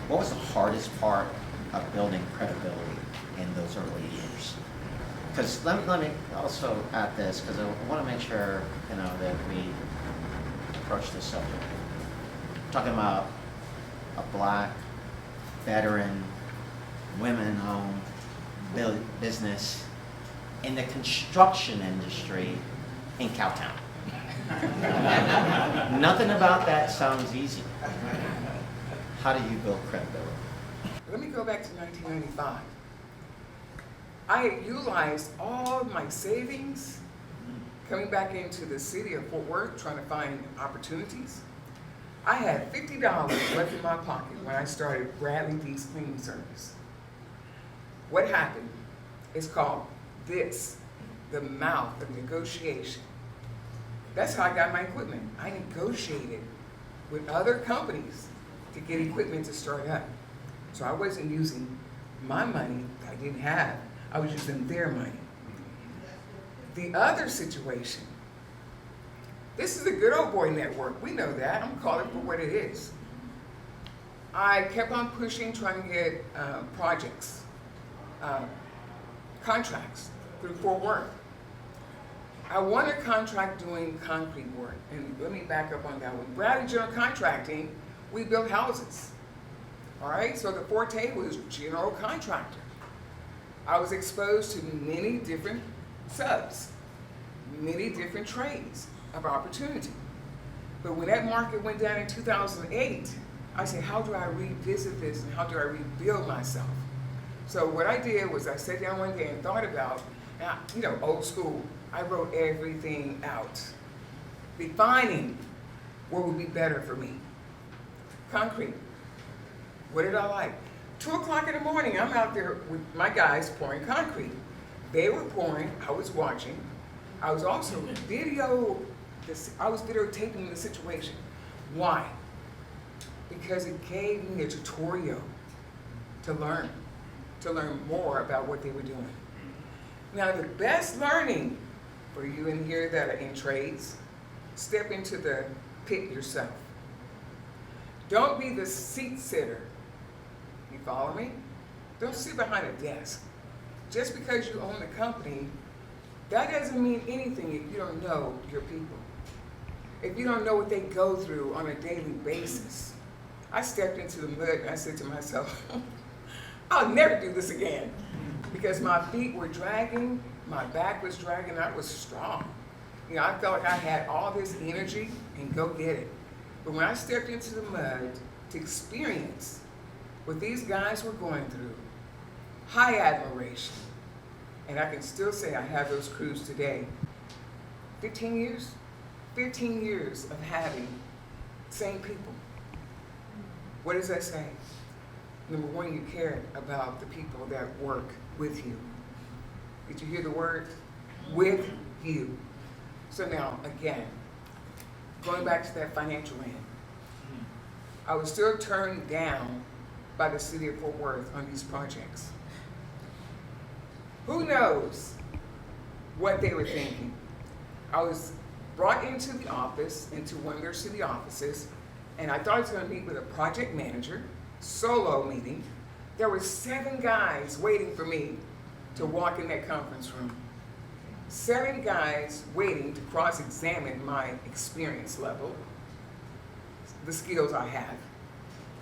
what was the hardest part of building credibility in those early years? Because let me also add this, because I want to make sure, that we approach this subject. Talking about a Black, veteran, women-owned business in the construction industry in Cowtown. Nothing about that sounds easy. How do you build credibility? Let me go back to 1995. I had utilized all of my savings coming back into the city of Fort Worth trying to find opportunities. I had $50 left in my pocket when I started Bradley D's Cleaning Service. What happened is called the mouth of negotiation. That's how I got my equipment. I negotiated with other companies to get equipment to start up. So I wasn't using my money that I didn't have. I was using their money. The other situation, this is a good old boy network. We know that. I'm calling it for what it is. I kept on pushing, trying to get projects, contracts through Fort Worth. I won a contract doing concrete work. And let me back up on that one. Bradley General Contracting, we built houses. All right, so the forte was general contractor. I was exposed to many different subs, many different trades of opportunity. But when that market went down in 2008, I said, how do I revisit this and how do I rebuild myself? So what I did was I sat down one day and thought about, old school, I wrote everything out, defining what would be better for me. Concrete. What did I like? 2 o'clock in the morning, I'm out there with my guys pouring concrete. They were pouring, I was watching. I was also videotaping the situation. Why? Because it gave me a tutorial to learn more about what they were doing. Now the best learning for you in here that are in trades, step into the pit yourself. Don't be the seat sitter. You follow me? Don't sit behind a desk. Just because you own the company, that doesn't mean anything if you don't know your people. If you don't know what they go through on a daily basis. I stepped into the mud and I said to myself, I'll never do this again. Because my feet were dragging, my back was dragging, I was strong. I felt like I had all this energy and go get it. But when I stepped into the mud to experience what these guys were going through, high admiration. And I can still say I have those crews today. 15 years? 15 years of having same people. What does that say? Number one, you care about the people that work with you. Did you hear the word? With you. So now, again, going back to that financial end, I was still turned down by the city of Fort Worth on these projects. Who knows what they were thinking? I was brought into the office, into one of their city offices, and I thought I was going to meet with a project manager, solo meeting. There were 7 guys waiting for me to walk in that conference room. 7 guys waiting to cross-examine my experience level, the skills I have.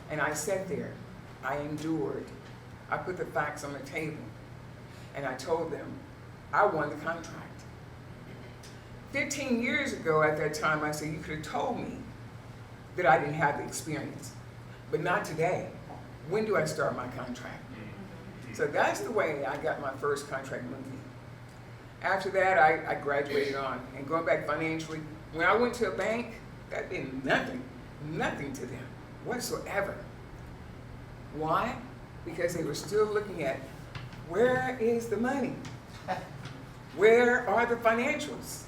And I sat there, I endured, I put the facts on the table, and I told them I won the contract. 15 years ago at that time, I said, you could have told me that I didn't have the experience, but not today. When do I start my contract? So that's the way I got my first contract movie. After that, I graduated on, and going back financially, when I went to a bank, that meant nothing to them whatsoever. Why? Because they were still looking at, where is the money? Where are the financials?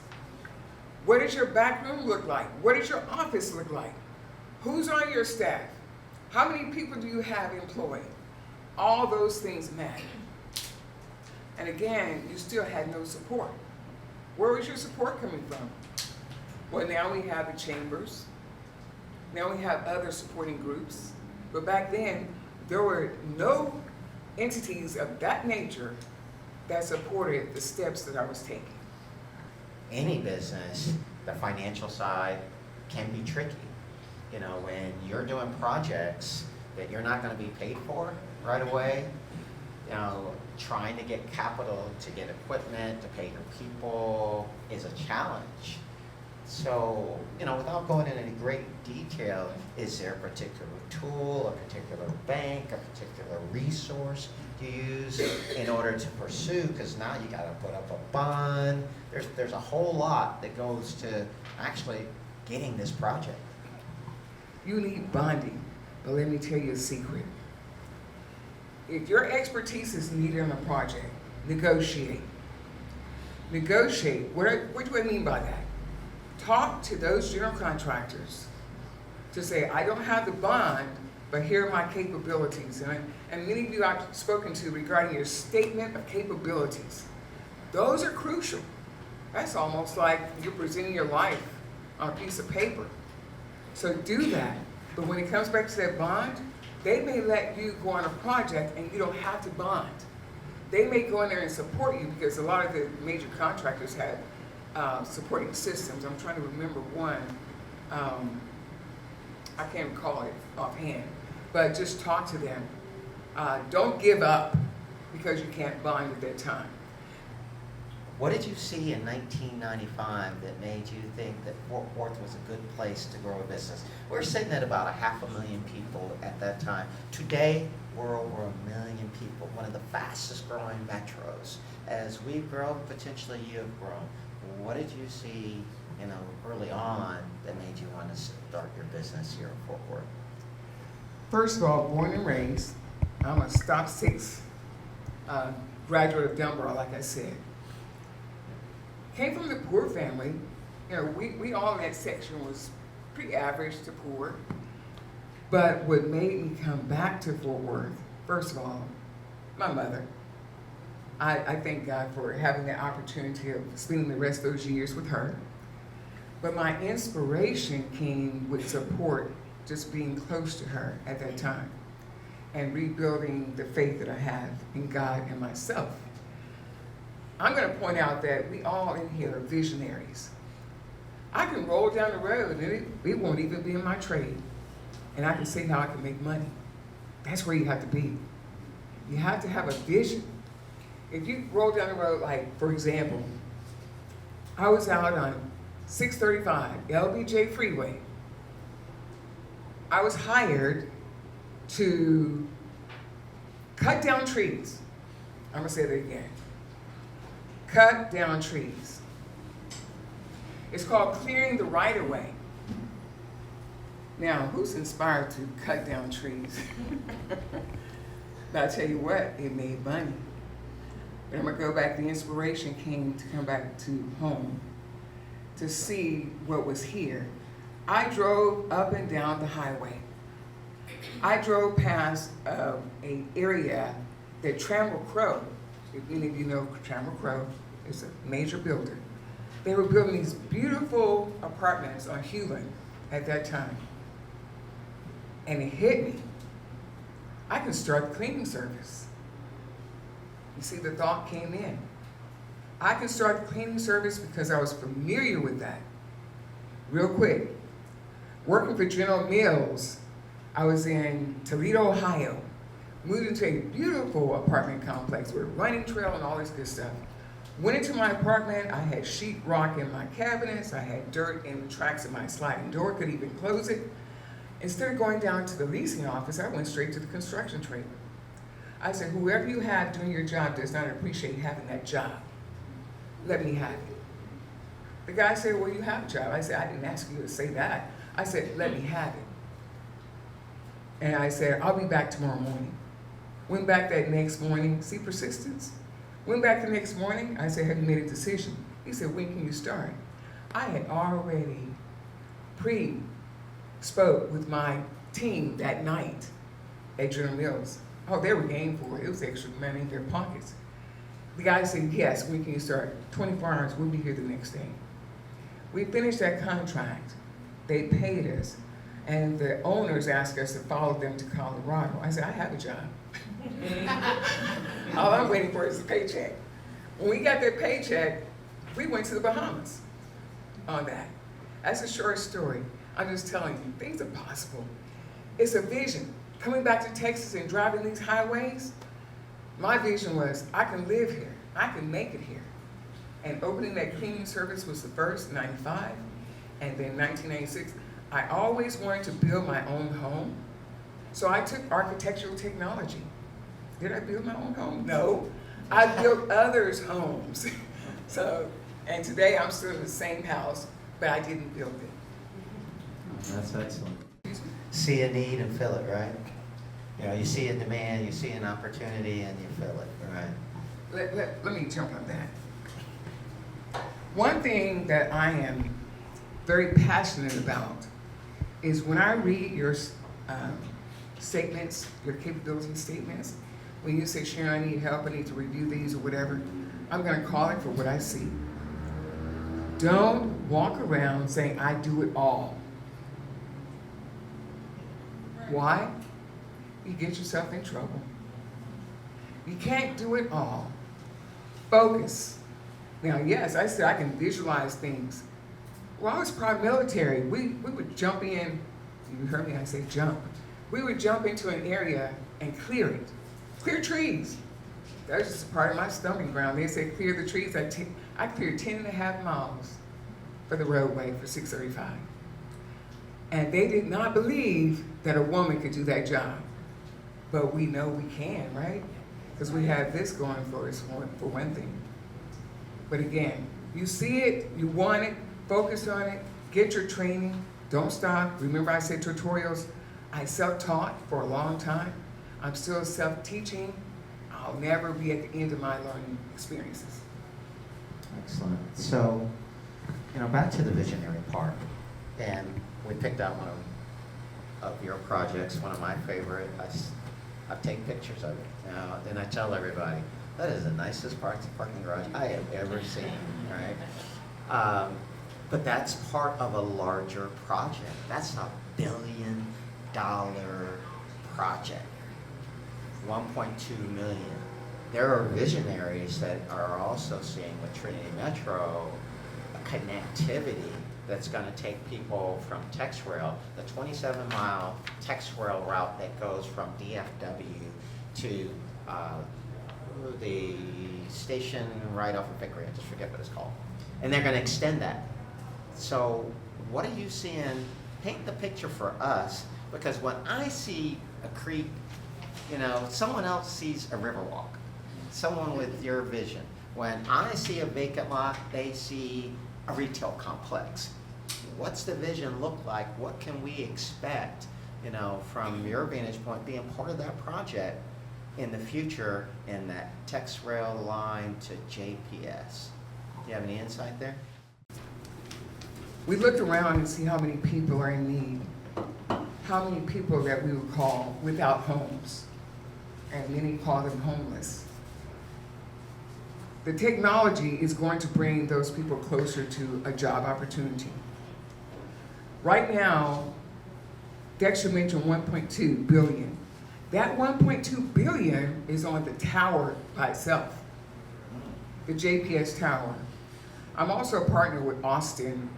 What does your back room look like? What does your office look like? Who's on your staff? How many people do you have employed? All those things matter. And again, you still had no support. Where was your support coming from? Well, now we have the chambers. Now we have other supporting groups. But back then, there were no entities of that nature that supported the steps that I was taking. Any business, the financial side can be tricky. You know, when you're doing projects that you're not gonna be paid for right away, you know, trying to get capital, to get equipment, to pay your people is a challenge. So, you know, without going into any great detail, is there a particular tool, a particular bank, a particular resource you use in order to pursue? Because now you gotta put up a bond. There's a whole lot that goes to actually getting this project. You need bonding, but let me tell you a secret. If your expertise is needed on a project, negotiate. Negotiate. What do I mean by that? Talk to those general contractors to say, I don't have the bond, but here are my capabilities. And many of you I've spoken to regarding your statement of capabilities. Those are crucial. That's almost like you're presenting your life on a piece of paper. So do that. But when it comes back to that bond, they may let you go on a project and you don't have to bond. They may go in there and support you because a lot of the major contractors have supporting systems. I'm trying to remember one. I can't recall it offhand, but just talk to them. Don't give up because you can't bond at that time. What did you see in 1995 that made you think that Fort Worth was a good place to grow a business? We're sitting at about 500,000 people at that time. Today, we're over 1 million people, one of the fastest growing metros. As we've grown, potentially you've grown. What did you see, you know, early on that made you want to start your business here in Fort Worth? First of all, born and raised, I'm a Stop 6 graduate of Dunbar, like I said. Came from the poor family. You know, we all in that section was pretty average to poor. But what made me come back to Fort Worth, first of all, my mother. I thank God for having the opportunity of spending the rest of those years with her. But my inspiration came with support, just being close to her at that time and rebuilding the faith that I have in God and myself. I'm going to point out that we all in here are visionaries. I can roll down the road and it won't even be in my trade. And I can see how I can make money. That's where you have to be. You have to have a vision. If you roll down the road, like, for example, I was out on 635 LBJ Freeway. I was hired to cut down trees. I'm going to say that again. Cut down trees. It's called clearing the right-of-way. Now, who's inspired to cut down trees? But I'll tell you what, it made money. But I'm gonna go back, the inspiration came to come back to home to see what was here. I drove up and down the highway. I drove past an area that Trammell Crow, if any of you know Trammell Crow, is a major builder. They were building these beautiful apartments on Hewlin at that time. And it hit me. I can start a cleaning service. You see, the thought came in. I can start the cleaning service because I was familiar with that. Real quick. Working for General Mills, I was in Toledo, Ohio. Moved into a beautiful apartment complex with a running trail and all this good stuff. Went into my apartment, I had sheetrock in my cabinets, I had dirt in the tracks of my sliding door, couldn't even close it. Instead of going down to the leasing office, I went straight to the construction trailer. I said, whoever you have doing your job does not appreciate having that job. Let me have it. The guy said, well, you have a job. I said, I didn't ask you to say that. I said, let me have it. And I said, I'll be back tomorrow morning. Went back that next morning, see persistence? Went back the next morning, I said, have you made a decision? He said, when can you start? I had already spoke with my team that night at General Mills. Oh, they were game for it. It was extra money in their pockets. The guy said, yes, when can you start? 24 hours, we'll be here the next day. We finished that contract. They paid us. And the owners asked us to follow them to Colorado. I said, I have a job. All I'm waiting for is a paycheck. When we got that paycheck, we went to the Bahamas on that. That's a short story. I'm just telling you, things are possible. It's a vision. Coming back to Texas and driving these highways, my vision was, I can live here. I can make it here. And opening that cleaning service was the first, 95. And then 1996, I always wanted to build my own home. So I took architectural technology. Did I build my own home? No. I built others' homes. And today I'm still in the same house, but I didn't build it. That's excellent. See a need and fill it, right? You know, you see a demand, you see an opportunity, and you fill it, right? Let me jump on that. One thing that I am very passionate about is when I read your statements, your capability statements, when you say, Sharon, I need help, I need to review these or whatever, I'm gonna call it for what I see. Don't walk around saying, I do it all. Why? You get yourself in trouble. You can't do it all. Focus. Now, yes, I said I can visualize things. Well, I was prior military. We would jump in, you heard me, I say jump. We would jump into an area and clear it. Clear trees. That was just part of my stomping ground. They said clear the trees. I cleared 10.5 miles for the roadway for 635. And they did not believe that a woman could do that job. But we know we can, right? Because we have this going for us for one thing. But again, you see it, you want it, focus on it, get your training, don't stop. Remember I said tutorials? I self-taught for a long time. I'm still self-teaching. I'll never be at the end of my learning experiences. Excellent. So, you know, back to the visionary part. And we picked out one of your projects, one of my favorite. I've taken pictures of it. Now, then I tell everybody, that is the nicest parking garage I have ever seen, right? But that's part of a larger project. That's a $1 billion project, 1.2 million. There are visionaries that are also seeing with Trinity Metro a connectivity that's going to take people from TexRail, the 27-mile TexRail route that goes from DFW to the station right off of Hickory. I just forget what it's called. And they're going to extend that. So what are you seeing? Paint the picture for us, because when I see a creek, you know, someone else sees a river walk, someone with your vision. When I see a vacant lot, they see a retail complex. What's the vision look like? What can we expect, you know, from your vantage point being part of that project in the future in that TexRail line to JPS? Do you have any insight there? We looked around and see how many people are in need, how many people that we would call without homes, and many call them homeless. The technology is going to bring those people closer to a job opportunity. Right now, Dexter mentioned 1.2 billion. That 1.2 billion is on the tower by itself, the JPS tower. I'm also a partner with Austin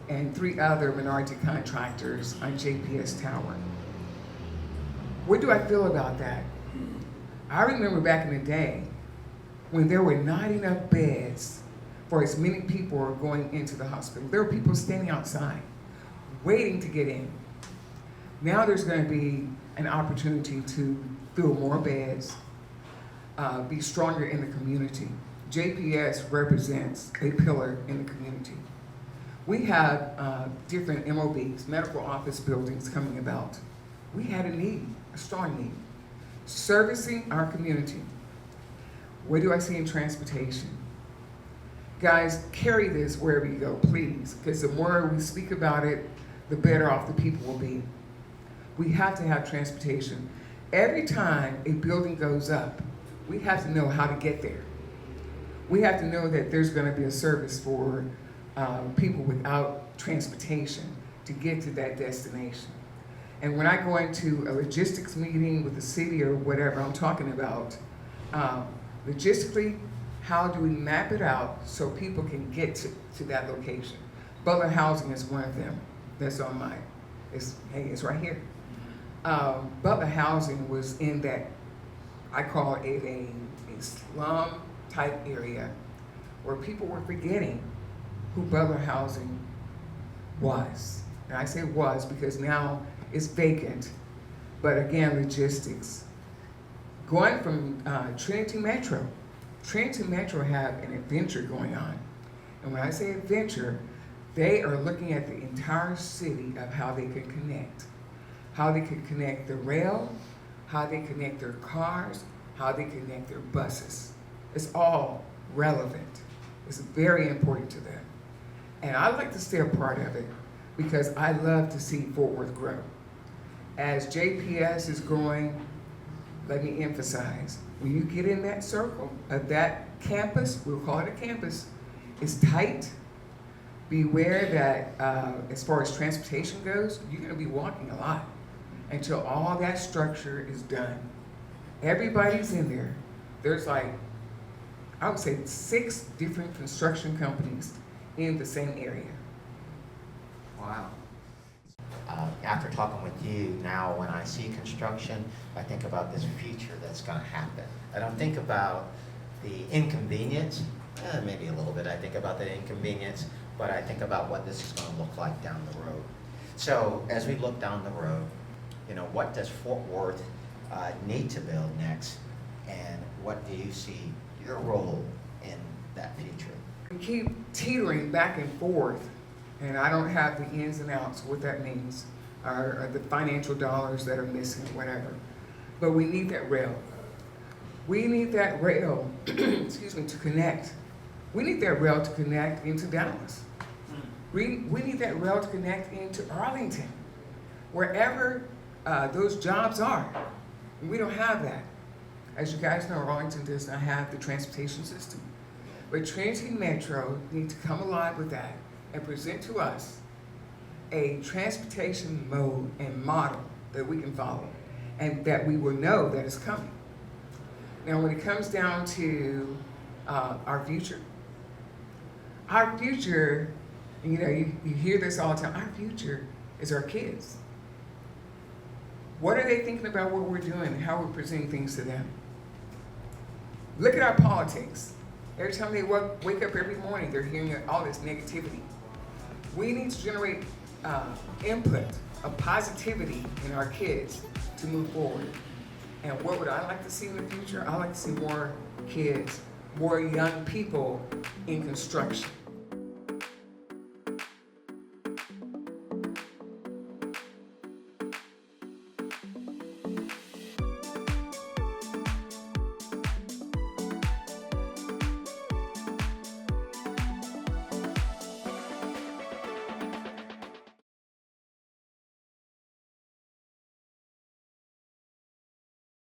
and 3 other minority contractors on JPS tower. What do I feel about that? I remember back in the day when there were not enough beds for as many people who were going into the hospital. There were people standing outside, waiting to get in. Now there's going to be an opportunity to fill more beds, be stronger in the community. JPS represents a pillar in the community. We have different MOBs, medical office buildings coming about. We had a need, a strong need, servicing our community. What do I see in transportation? Guys, carry this wherever you go, please, because the more we speak about it, the better off the people will be. We have to have transportation. Every time a building goes up, we have to know how to get there. We have to know that there's going to be a service for people without transportation to get to that destination. And when I go into a logistics meeting with the city or whatever I'm talking about, logistically, how do we map it out so people can get to that location? Butler Housing is one of them. That's on my, it's right here. Butler Housing was in that, I call it a slum type area where people were forgetting who Butler Housing was. And I say was because now it's vacant, but again, logistics. Going from Trinity Metro have an adventure going on. And when I say adventure, they are looking at the entire city of how they can connect. How they can connect the rail, how they connect their cars, how they connect their buses. It's all relevant. It's very important to them. And I like to stay a part of it because I love to see Fort Worth grow. As JPS is growing, let me emphasize, when you get in that circle of that campus, we'll call it a campus, it's tight. Beware that as far as transportation goes, you're gonna be walking a lot until all that structure is done. Everybody's in there. There's like, I would say 6 different construction companies in the same area. Wow. After talking with you, now when I see construction, I think about this future that's going to happen. I don't think about the inconvenience, maybe a little bit. I think about the inconvenience, but I think about what this is going to look like down the road. So as we look down the road, you know, what does Fort Worth need to build next, and what do you see your role in that future? We keep teetering back and forth, and I don't have the ins and outs, what that means, or the financial dollars that are missing, whatever. But we need that rail. We need that rail, excuse me, to connect. We need that rail to connect into Dallas. We need that rail to connect into Arlington, wherever those jobs are. We don't have that. As you guys know, Arlington does not have the transportation system. But Trinity Metro needs to come alive with that and present to us a transportation mode and model that we can follow and that we will know that is coming. Now, when it comes down to our future, you know, you hear this all the time, our future is our kids. What are they thinking about what we're doing and how we're presenting things to them? Look at our politics. Every time they wake up every morning, they're hearing all this negativity. We need to generate input of positivity in our kids to move forward. And what would I like to see in the future? I like to see more kids, more young people in construction.